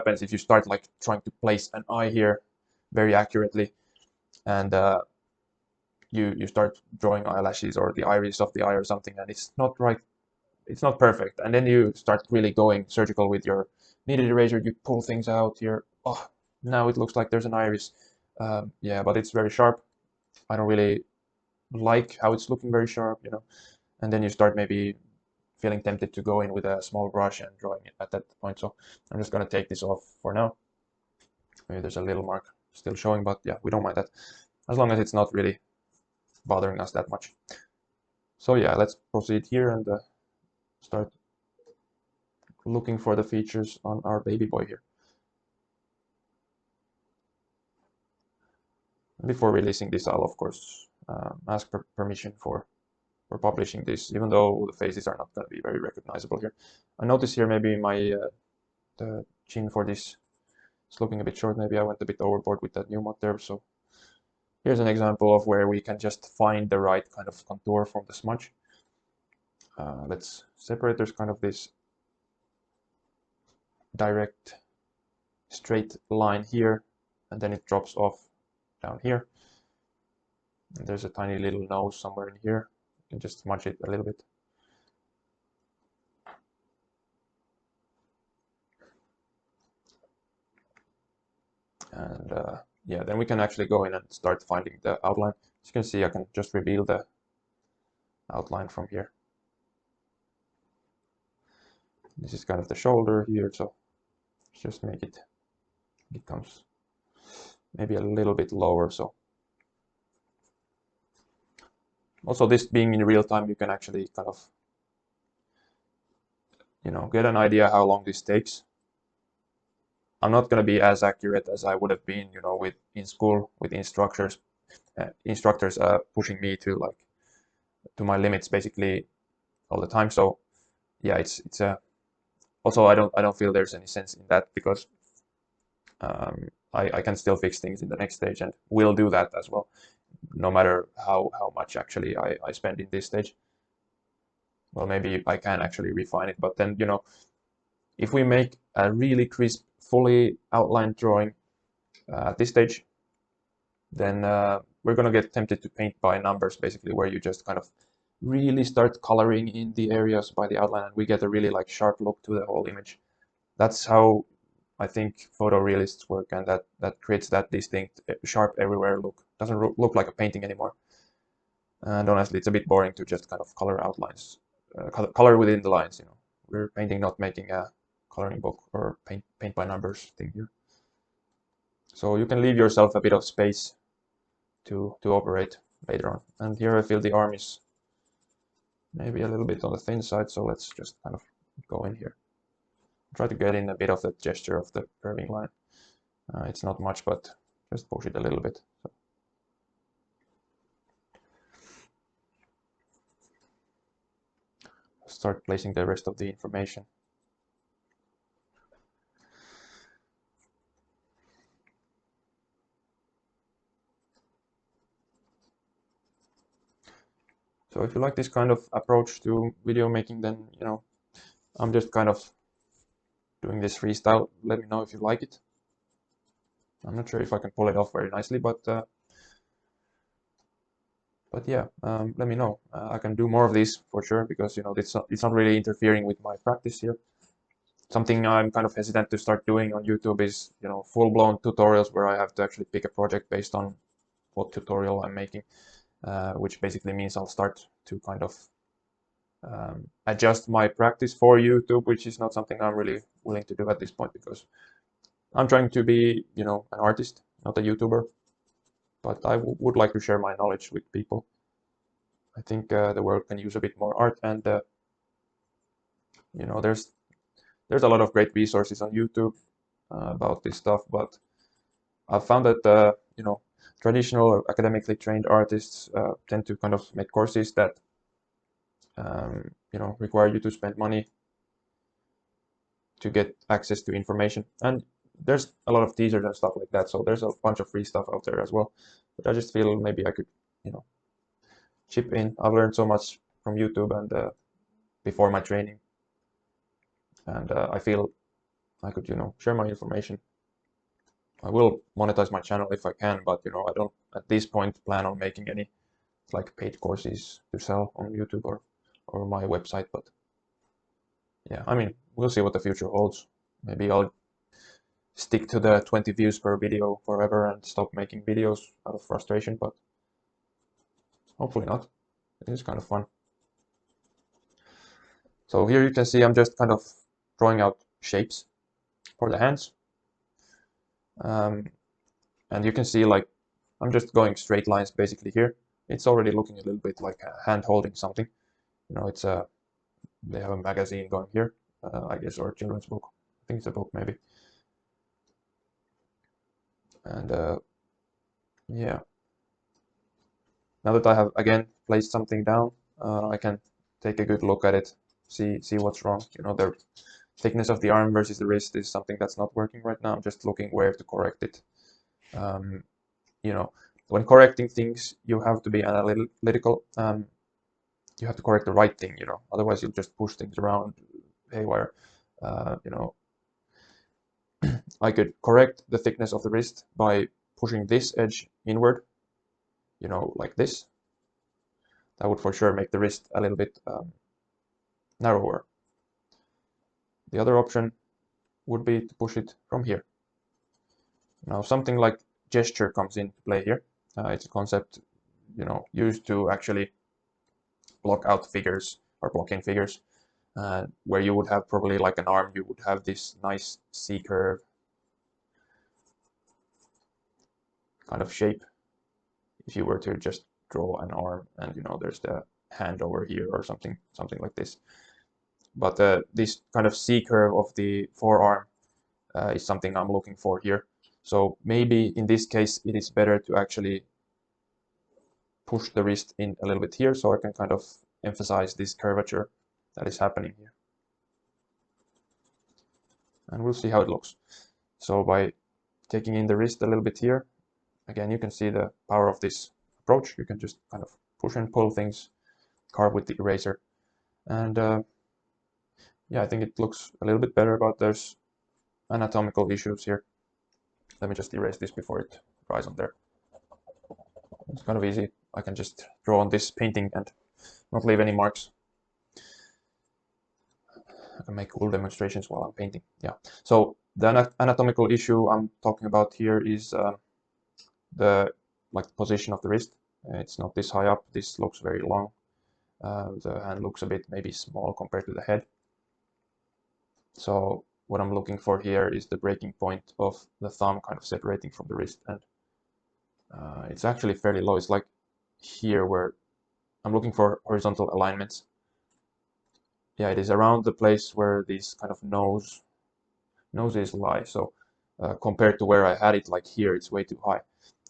happens if you start like trying to place an eye here very accurately, and you start drawing eyelashes or the iris of the eye or something, and it's not right, it's not perfect, and then you start really going surgical with your kneaded eraser. You pull things out here. Oh, now it looks like there's an iris. Yeah, but it's very sharp. I don't really like how it's looking very sharp, you know. And then you start maybe feeling tempted to go in with a small brush and drawing it at that point. So I'm just gonna take this off for now. Maybe there's a little mark still showing, but yeah, we don't mind that as long as it's not really bothering us that much. So yeah, let's proceed here and start looking for the features on our baby boy here. Before releasing this, I'll of course ask permission for publishing this, even though the faces are not going to be very recognizable here. I notice here maybe my the chin for this is looking a bit short. Maybe I went a bit overboard with that new mod there. So here's an example of where we can just find the right kind of contour from the smudge. Let's separate. There's kind of this direct straight line here, and then it drops off down here. And there's a tiny little nose somewhere in here. You can just smudge it a little bit. And yeah, then we can actually go in and start finding the outline. As you can see, I can just reveal the outline from here. This is kind of the shoulder here, so just make it becomes maybe a little bit lower. So also, this being in real time, you can actually kind of, you know, get an idea how long this takes. I'm not going to be as accurate as I would have been, you know, with in school with instructors pushing me to like to my limits basically all the time. So yeah, it's also I don't feel there's any sense in that, because I can still fix things in the next stage, and will do that as well, no matter how much actually I spend in this stage. Well, maybe I can actually refine it, but then, you know, if we make a really crisp, fully outlined drawing at this stage, then we're going to get tempted to paint by numbers, basically, where you just kind of really start coloring in the areas by the outline, and we get a really like sharp look to the whole image. That's how I think photorealists work, and that creates that distinct, sharp everywhere look. Doesn't look like a painting anymore. And honestly, it's a bit boring to just kind of color outlines, color within the lines. You know, we're painting, not making a coloring book or paint by numbers thing here. So you can leave yourself a bit of space to operate later on. And here I feel the arm is maybe a little bit on the thin side, so let's just kind of go in here. Try to get in a bit of the gesture of the curving line. It's not much, but just push it a little bit. So. Start placing the rest of the information. So if you like this kind of approach to video making, then, you know, I'm just kind of doing this freestyle. Let me know if you like it. I'm not sure if I can pull it off very nicely, but yeah, let me know. I can do more of these for sure, because, you know, it's not really interfering with my practice here. Something I'm kind of hesitant to start doing on YouTube is, you know, full-blown tutorials where I have to actually pick a project based on what tutorial I'm making, which basically means I'll start to kind of adjust my practice for YouTube, which is not something I'm really willing to do at this point, because I'm trying to be, you know, an artist, not a YouTuber, but I would like to share my knowledge with people. I think the world can use a bit more art, and you know, there's a lot of great resources on YouTube about this stuff, but I've found that you know, traditional or academically trained artists tend to kind of make courses that you know, require you to spend money to get access to information, and there's a lot of teasers and stuff like that, so there's a bunch of free stuff out there as well. But I just feel maybe I could, you know, chip in. I've learned so much from YouTube and before my training, and I feel I could, share my information. I will monetize my channel if I can, but I don't at this point plan on making any like paid courses to sell on YouTube or my website. But yeah, I mean, we'll see what the future holds. Maybe I'll stick to the 20 views per video forever and stop making videos out of frustration, but hopefully not. It is kind of fun. So here you can see I'm just kind of drawing out shapes for the hands. And you can see like I'm just going straight lines basically here. It's already looking a little bit like a hand holding something. It's they have a magazine going here, I guess, or a children's book. I think it's a book maybe. And yeah, now that I have again placed something down, I can take a good look at it, see what's wrong. The thickness of the arm versus the wrist is something that's not working right now. I'm just looking where to correct it. When correcting things, you have to be analytical. You have to correct the right thing, otherwise you'll just push things around haywire. I could correct the thickness of the wrist by pushing this edge inward, like this. That would for sure make the wrist a little bit narrower. The other option would be to push it from here. Now something like gesture comes into play here. It's a concept, used to actually block out figures or blocking figures. Where you would have probably like an arm, you would have this nice C-curve kind of shape. If you were to just draw an arm and there's the hand over here or something like this. But this kind of C-curve of the forearm is something I'm looking for here. So maybe in this case it is better to actually push the wrist in a little bit here so I can kind of emphasize this curvature that is happening here. And we'll see how it looks. So by taking in the wrist a little bit here, again, you can see the power of this approach. You can just kind of push and pull things, carve with the eraser. And yeah, I think it looks a little bit better, but there's anatomical issues here. Let me just erase this before it dries on there. It's kind of easy. I can just draw on this painting and not leave any marks. I can make cool demonstrations while I'm painting. Yeah. So the anatomical issue I'm talking about here is the position of the wrist. It's not this high up. This looks very long. The hand looks a bit maybe small compared to the head. So what I'm looking for here is the breaking point of the thumb kind of separating from the wrist, and it's actually fairly low. It's like here where I'm looking for horizontal alignments. Yeah, it is around the place where these kind of noses lie. So compared to where I had it, like here, it's way too high.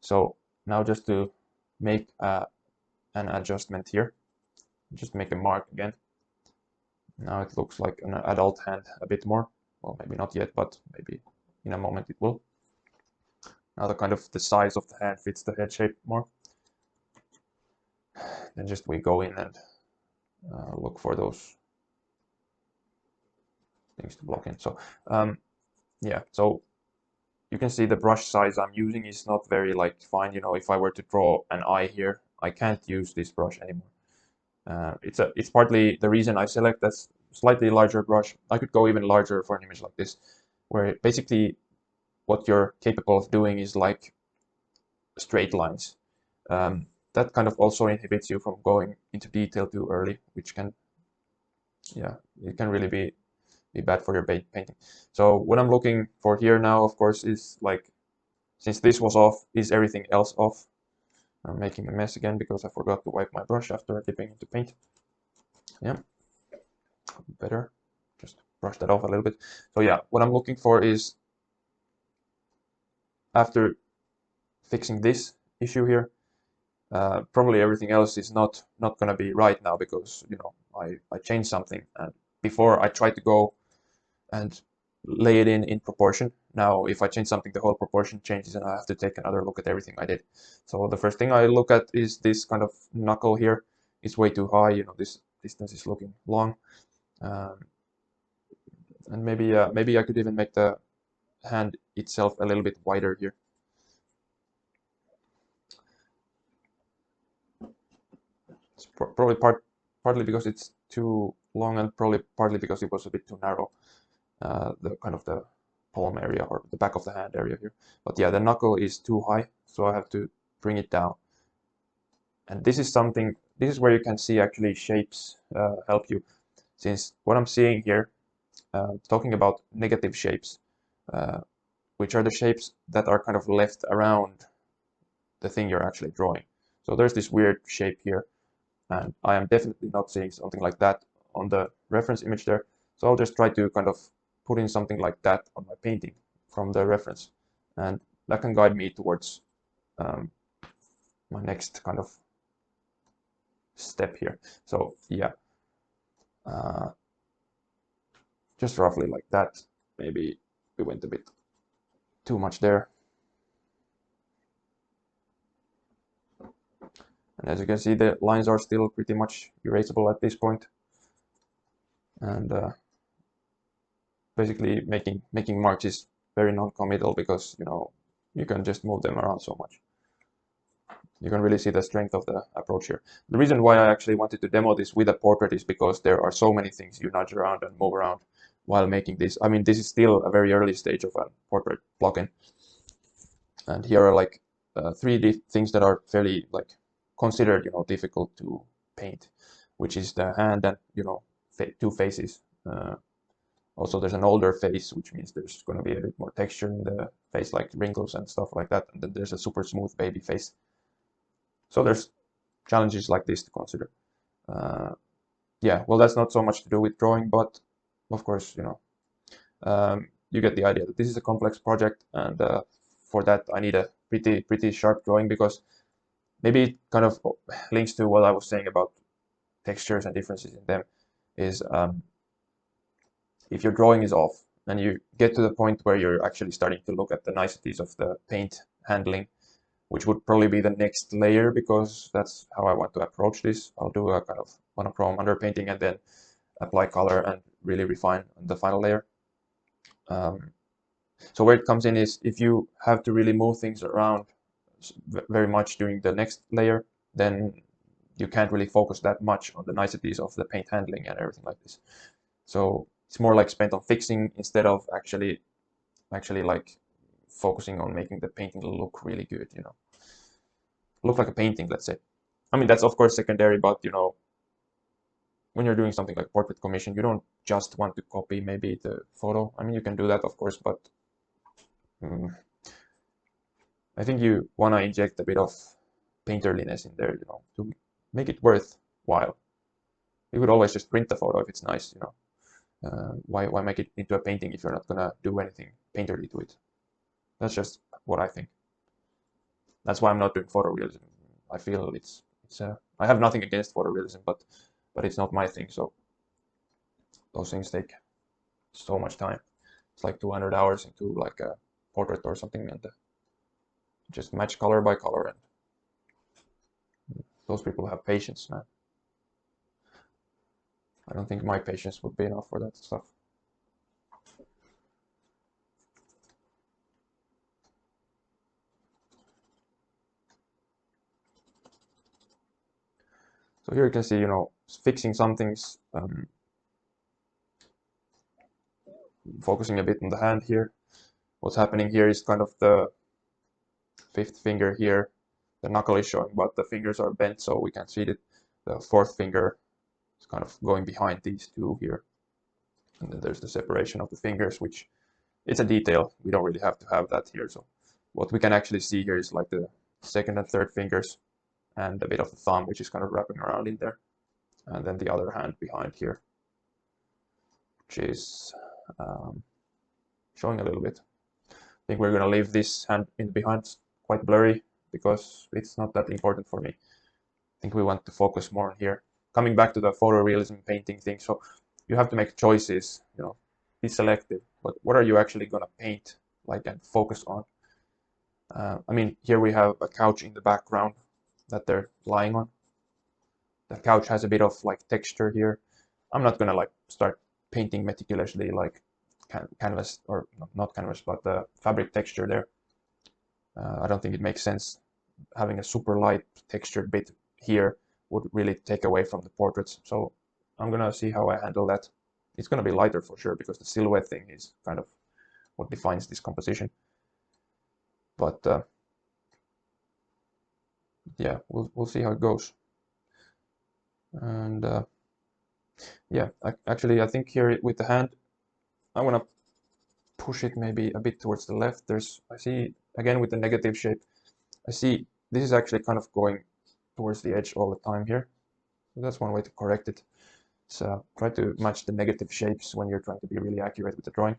So now just to make an adjustment here, just make a mark again. Now it looks like an adult hand a bit more. Well, maybe not yet, but maybe in a moment it will. Now the size of the hand fits the head shape more. Then just we go in and look for those things to block in. So yeah, so you can see the brush size I'm using is not very fine. If I were to draw an eye here, I can't use this brush anymore. It's partly the reason I select that slightly larger brush. I could go even larger for an image like this, where basically what you're capable of doing is like straight lines. That kind of also inhibits you from going into detail too early, which can, yeah, it can really be bad for your painting. So what I'm looking for here now, of course, is since this was off, is everything else off? I'm making a mess again because I forgot to wipe my brush after dipping into paint. Yeah, better just brush that off a little bit. So yeah, what I'm looking for is, after fixing this issue here, probably everything else is not going to be right now because I changed something, and before I tried to go and lay it in proportion. Now if I change something, the whole proportion changes and I have to take another look at everything I did. So the first thing I look at is this kind of knuckle here. It's way too high. This distance is looking long. And maybe I could even make the hand itself a little bit wider here. It's probably partly because it's too long, and probably partly because it was a bit too narrow, the kind of the palm area or the back of the hand area here. But yeah, the knuckle is too high, so I have to bring it down. And this is where you can see actually shapes help you, since what I'm seeing here, talking about negative shapes, uh, which are the shapes that are kind of left around the thing you're actually drawing. So there's this weird shape here, and I am definitely not seeing something like that on the reference image there. So I'll just try to kind of put in something like that on my painting from the reference, and that can guide me towards my next kind of step here. So yeah, just roughly like that. Maybe we went a bit too much there. And as you can see, the lines are still pretty much erasable at this point. And basically making marks is very non-committal, because you can just move them around so much. You can really see the strength of the approach here. The reason why I actually wanted to demo this with a portrait is because there are so many things you nudge around and move around while making this. I mean, this is still a very early stage of a portrait plugin. And here are like 3D things that are fairly like considered, difficult to paint, which is the hand and, two faces. Also, there's an older face, which means there's going to be a bit more texture in the face, like wrinkles and stuff like that. And then there's a super smooth baby face. So there's challenges like this to consider. Yeah, well, that's not so much to do with drawing, but of course, you get the idea that this is a complex project, and for that I need a pretty sharp drawing, because maybe it kind of links to what I was saying about textures and differences in them. Is if your drawing is off and you get to the point where you're actually starting to look at the niceties of the paint handling, which would probably be the next layer, because that's how I want to approach this. I'll do a kind of monochrome underpainting and then apply color and really refine the final layer. So where it comes in is if you have to really move things around very much during the next layer, then you can't really focus that much on the niceties of the paint handling and everything like this. So it's more like spent on fixing instead of actually like focusing on making the painting look really good, look like a painting, let's say. I mean, that's of course secondary, but when you're doing something like portrait commission, you don't just want to copy maybe the photo. I mean, you can do that, of course, but I think you want to inject a bit of painterliness in there, to make it worthwhile. You could always just print the photo if it's nice, why make it into a painting if you're not gonna do anything painterly to it? That's just what I think. That's why I'm not doing photorealism. I feel I have nothing against photorealism, but it's not my thing. So those things take so much time. It's like 200 hours into like a portrait or something, and just match color by color, and those people have patience, man. I don't think my patience would be enough for that stuff. So here you can see, fixing some things, focusing a bit on the hand here. What's happening here is kind of the fifth finger here. The knuckle is showing, but the fingers are bent, so we can't see it. The fourth finger is kind of going behind these two here. And then there's the separation of the fingers, which it's a detail. We don't really have to have that here. So what we can actually see here is like the second and third fingers and a bit of the thumb, which is kind of wrapping around in there. And then the other hand behind here, which is showing a little bit. I think we're going to leave this hand in behind quite blurry because it's not that important for me. I think we want to focus more on here. Coming back to the photorealism painting thing, so you have to make choices, be selective. But what are you actually going to paint, like, and focus on? I mean, here we have a couch in the background that they're lying on. The couch has a bit of like texture here. I'm not gonna like start painting meticulously like canvas, or not canvas, but the fabric texture there. I don't think it makes sense. Having a super light textured bit here would really take away from the portraits. So I'm gonna see how I handle that. It's gonna be lighter for sure because the silhouette thing is kind of what defines this composition. But yeah, we'll see how it goes. And yeah, actually I think here with the hand, I'm gonna push it maybe a bit towards the left. I see again with the negative shape, I see this is actually kind of going towards the edge all the time here. So that's one way to correct it. So try to match the negative shapes when you're trying to be really accurate with the drawing.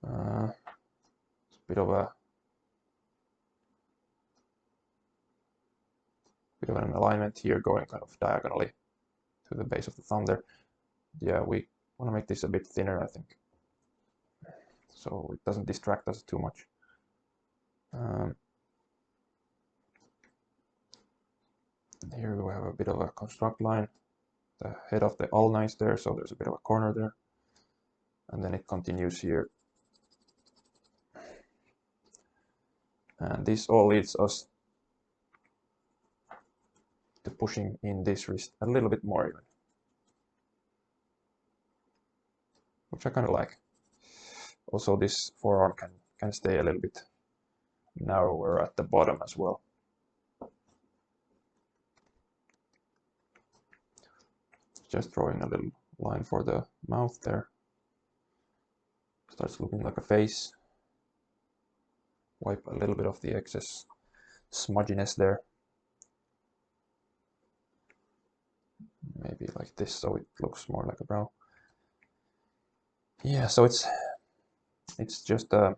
It's a bit of an alignment here going kind of diagonally to the base of the thumb there. Yeah, we want to make this a bit thinner, I think, so it doesn't distract us too much. Here we have a bit of a construct line, the head of the all-nines there, so there's a bit of a corner there. And then it continues here. And this all leads us to pushing in this wrist a little bit more even, which I kind of like. Also, this forearm can stay a little bit narrower at the bottom as well. Just drawing a little line for the mouth there. Starts looking like a face. Wipe a little bit of the excess smudginess there. Maybe like this, so it looks more like a brow. Yeah, so it's just a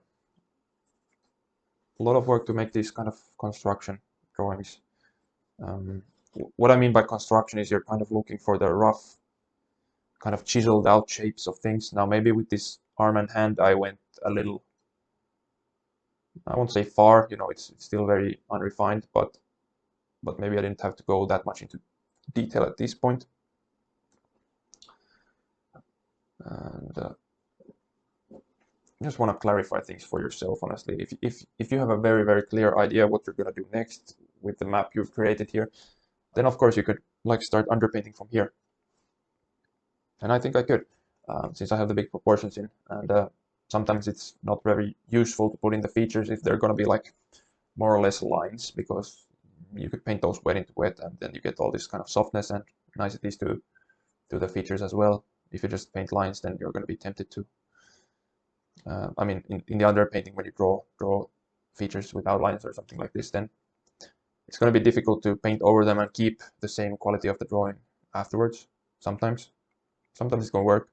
lot of work to make these kind of construction drawings. What I mean by construction is you're kind of looking for the rough, kind of chiseled out shapes of things. Now maybe with this arm and hand I went a little, I won't say far, you know, it's still very unrefined, but maybe I didn't have to go that much into detail at this point. And just want to clarify things for yourself, honestly. If you have a very clear idea what you're gonna do next with the map you've created here, then of course you could like start underpainting from here. And I think I could, since I have the big proportions in, and sometimes it's not very useful to put in the features if they're gonna be like more or less lines, because you could paint those wet into wet and then you get all this kind of softness and niceties to the features as well. If you just paint lines, then you're gonna be tempted to I mean, in the underpainting, when you draw features with outlines or something like this, then it's going to be difficult to paint over them and keep the same quality of the drawing afterwards. Sometimes it's going to work,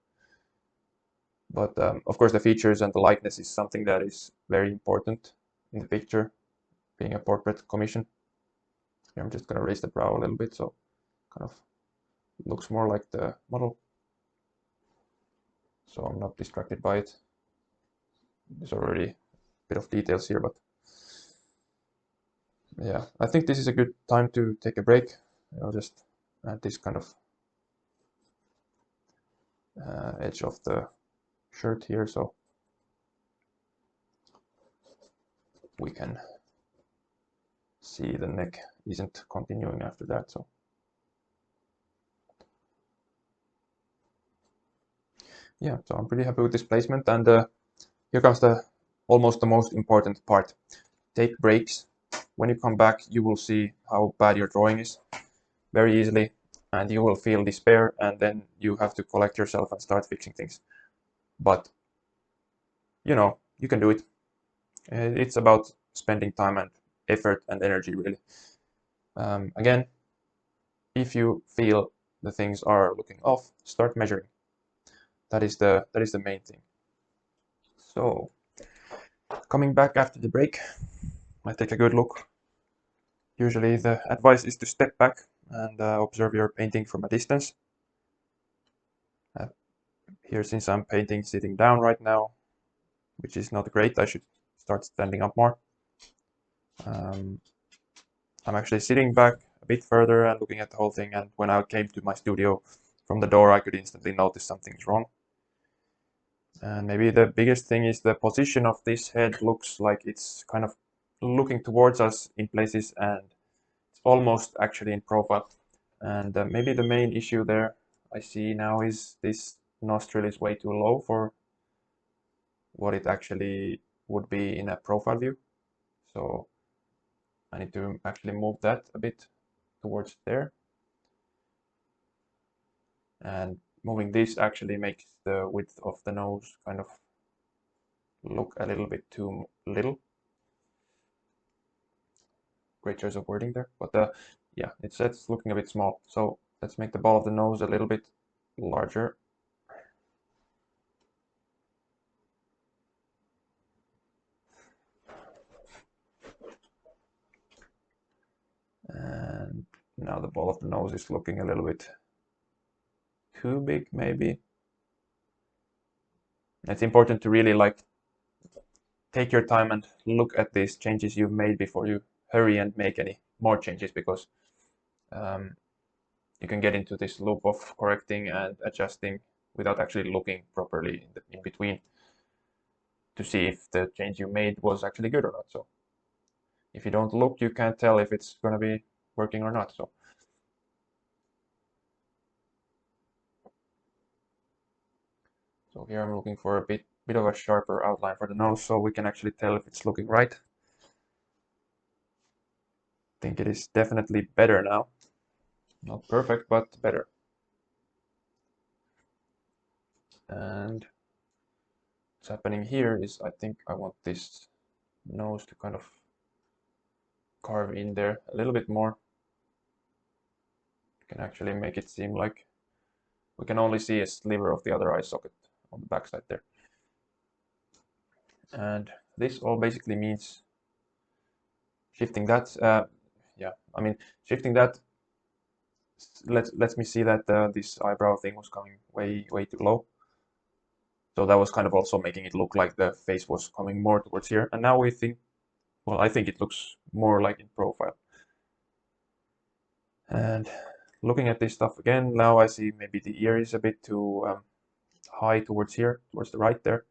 but of course the features and the likeness is something that is very important in the picture, being a portrait commission. Here I'm just going to raise the brow a little bit so kind of looks more like the model, so I'm not distracted by it. There's already a bit of details here, but yeah, I think this is a good time to take a break. I'll just add this kind of edge of the shirt here, so we can see the neck isn't continuing after that. So yeah, so I'm pretty happy with this placement, and here comes almost the most important part. Take breaks. When you come back, you will see how bad your drawing is very easily, and you will feel despair, and then you have to collect yourself and start fixing things. But you know, you can do it. It's about spending time and effort and energy, really. Again, if you feel the things are looking off, start measuring. That is the main thing. So, coming back after the break, I take a good look. Usually the advice is to step back and observe your painting from a distance. Here, since I'm painting sitting down right now, which is not great, I should start standing up more. I'm actually sitting back a bit further and looking at the whole thing, and when I came to my studio from the door, I could instantly notice something's wrong. And maybe the biggest thing is the position of this head looks like it's kind of looking towards us in places, and it's almost actually in profile. And maybe the main issue there I see now is this nostril is way too low for what it actually would be in a profile view. So I need to actually move that a bit towards there. And moving this actually makes the width of the nose kind of look a little bit too little. Great choice of wording there, but yeah, it's looking a bit small. So let's make the ball of the nose a little bit larger. And now the ball of the nose is looking a little bit too big, maybe. It's important to really like take your time and look at these changes you've made before you hurry and make any more changes, because you can get into this loop of correcting and adjusting without actually looking properly in between to see if the change you made was actually good or not. So if you don't look, you can't tell if it's going to be working or not. So here I'm looking for a bit of a sharper outline for the nose, so we can actually tell if it's looking right. I think it is definitely better now. Not perfect, but better. And what's happening here is I think I want this nose to kind of carve in there a little bit more. You can actually make it seem like we can only see a sliver of the other eye socket on the back side there. And this all basically means shifting that, yeah, I mean, shifting that lets me see that this eyebrow thing was coming way too low. So that was kind of also making it look like the face was coming more towards here. And now we think, well, I think it looks more like in profile. And looking at this stuff again, now I see maybe the ear is a bit too high towards here, towards the right there.